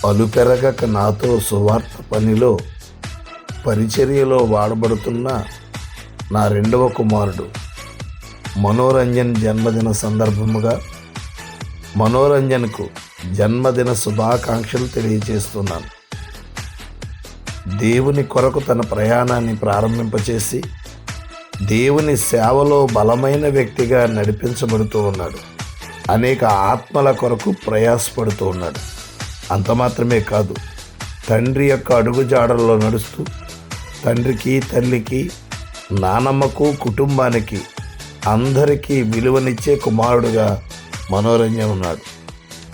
అలుపెరగక నాతో సువార్త పనిలో పరిచర్యలో వాడబడుతున్న నా రెండవ కుమారుడు మనోరంజన్ జన్మదిన సందర్భముగా మనోరంజన్కు జన్మదిన శుభాకాంక్షలు తెలియజేస్తున్నాను. దేవుని కొరకు తన ప్రయాణాన్ని ప్రారంభింపచేసి దేవుని సేవలో బలమైన వ్యక్తిగా నడిపించబడుతూ ఉన్నాడు. అనేక ఆత్మల కొరకు ప్రయాసపడుతూ ఉన్నాడు. అంత మాత్రమే కాదు, తండ్రి యొక్క అడుగుజాడల్లో నడుస్తూ తండ్రికి, తల్లికి, నానమ్మకు, కుటుంబానికి అందరికీ విలువనిచ్చే కుమారుడుగా మనోరంజన్ ఉన్నాడు.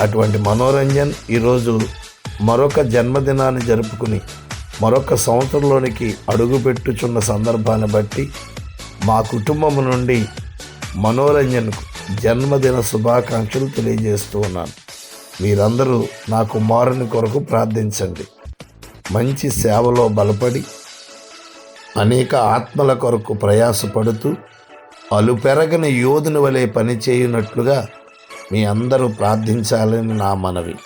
అటువంటి మనోరంజన్ ఈరోజు మరొక జన్మదినాన్ని జరుపుకుని మరొక సంవత్సరంలోనికి అడుగుపెట్టుచున్న సందర్భాన్ని బట్టి మా కుటుంబం నుండి మనోరంజన్కు జన్మదిన శుభాకాంక్షలు తెలియజేస్తూ ఉన్నాను. మీరందరూ నా కుమారుని కొరకు ప్రార్థించండి. మంచి సేవలో బలపడి అనేక ఆత్మల కొరకు ప్రయాసపడుతూ అలుపెరగని యోధుని వలె పనిచేయునట్లుగా మీ అందరూ ప్రార్థించాలని నా మనవి.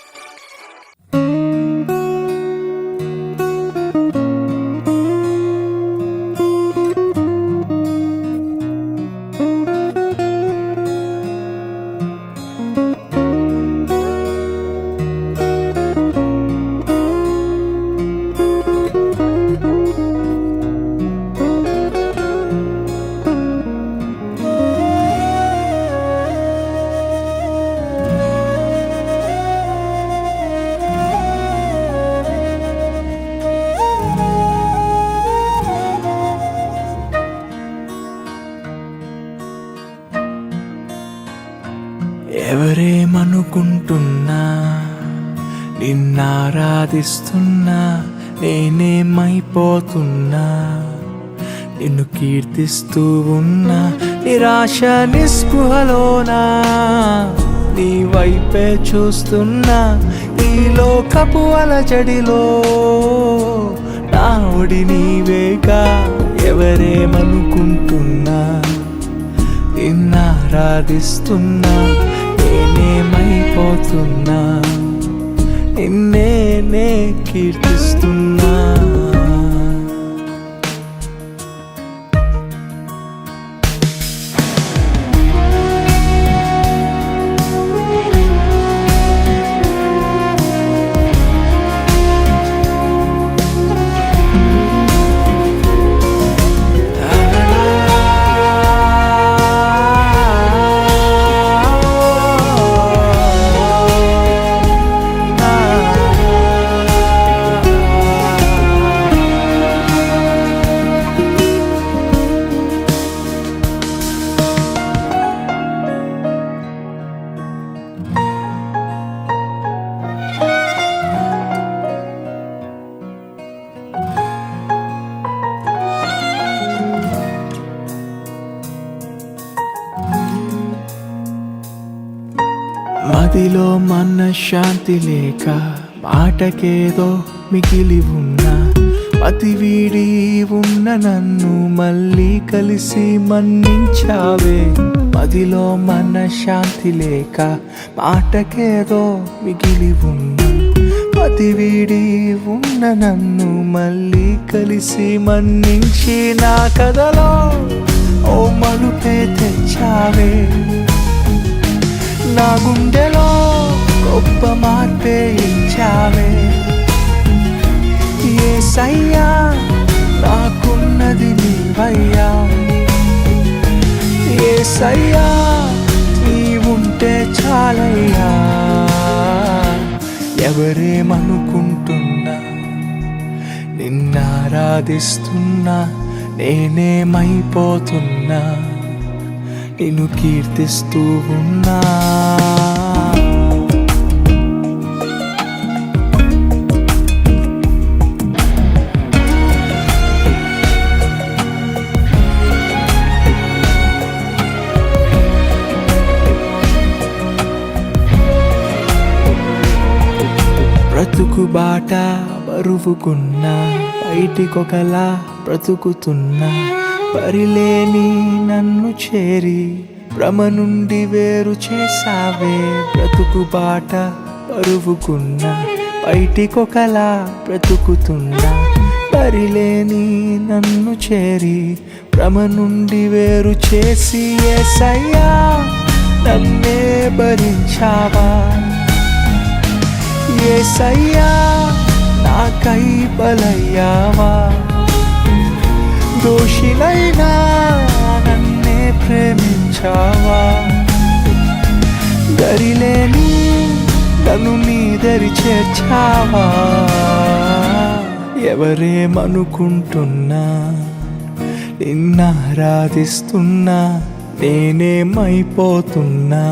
ఎవరేమనుకుంటున్నా నిన్నారాధిస్తున్నా, నేనేమైపోతున్నా నిన్ను కీర్తిస్తూ ఉన్నా. నిరాశ నిస్పృహలోనా నీ వైపే చూస్తున్నా. ఈ లోకపు అలజడిలో నా ఒడి నీవేగా. ఎవరేమనుకుంటున్నా నిన్నారాధిస్తున్నా, నేనేమైపోతున్నా నిన్నే కీర్తిస్తున్నా. మదిలో మనశ్శాంతి లేక మాటకేదో మిగిలి ఉన్నా. అతి వీడి ఉన్న నన్ను మళ్ళీ కలిసి మన్నించావే. మదిలో మనశ్శాంతి లేక మాటకేదో మిగిలి ఉన్నా. అతి వీడి ఉన్న నన్ను మళ్ళీ కలిసి మన్నించి నా కథలో ఓ మలుపే తెచ్చావే. నా గుండెలో గొప్ప మార్పే ఇచ్చావే. యేసయ్యా నాకున్నది నీవయ్యా. యేసయ్యా నీవుంటే చాలయ్యా. ఎవరేమనుకుంటున్నా నిన్నారాధిస్తున్నా, నేనేమైపోతున్నా నిన్ను కీర్తిస్తూ ఉన్నా. బ్రతుకు బాట బరువుకున్నా, బయటికొకలా బ్రతుకుతున్నా. పరిలేని నన్ను చేరి భ్రమ నుండి వేరు చేసావే. బ్రతుకు బాట బరువుకున్నా, బయటికొకలా బ్రతుకుతున్నా బరిలేని నన్ను చేరి భ్రమ నుండి వేరు చేసి యేసయ్యా నన్నే భరించావా యేసయ్యా నాకై బలయ్యావా దోషినైనా నన్నే ప్రేమించావా దరిలేని నన్ను నీ దరి చేర్చావా ఎవరేమనుకుంటున్నా నిన్నారాధిస్తున్నా నేనేమైపోతున్నా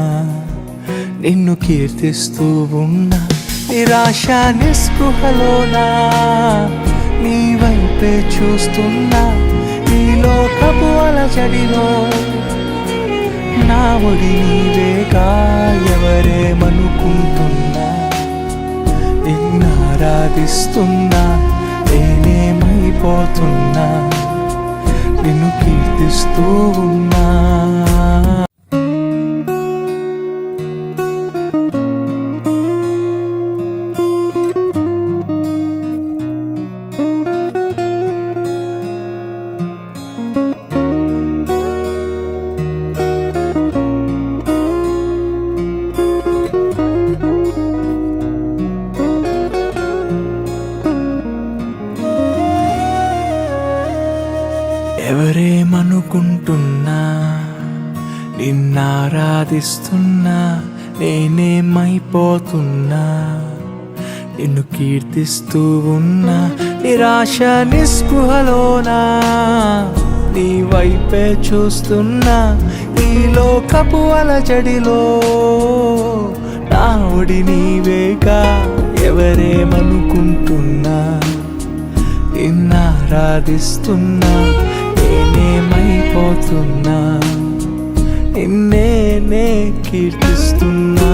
నిన్ను కీర్తిస్తూ ఉన్నా నిరాశ నిస్పృహలోనా నీ వైపే చూస్తున్నా ఈ లోకపు అలజడిలో నా ఒడి నీవేగా ఎవరేమనుకుంటున్నా నిన్నారాధిస్తున్నా నేనేమైపోతున్నా నిన్ను కీర్తిస్తూ ఉన్నా ఎవరేమనుకుంటున్నా నిన్నారాధిస్తున్నా నేనేమైపోతున్నా నిన్ను కీర్తిస్తూ ఉన్నా నిరాశ నిస్పృహలోనా నీ వైపే చూస్తున్నా ఈ లోకపు అలజడిలో నా ఒడి నీవేగా ఎవరేమనుకుంటున్నా నిన్నారాధిస్తున్నా నేనేమైపోతున్నా నిన్నే కీర్తిస్తున్నా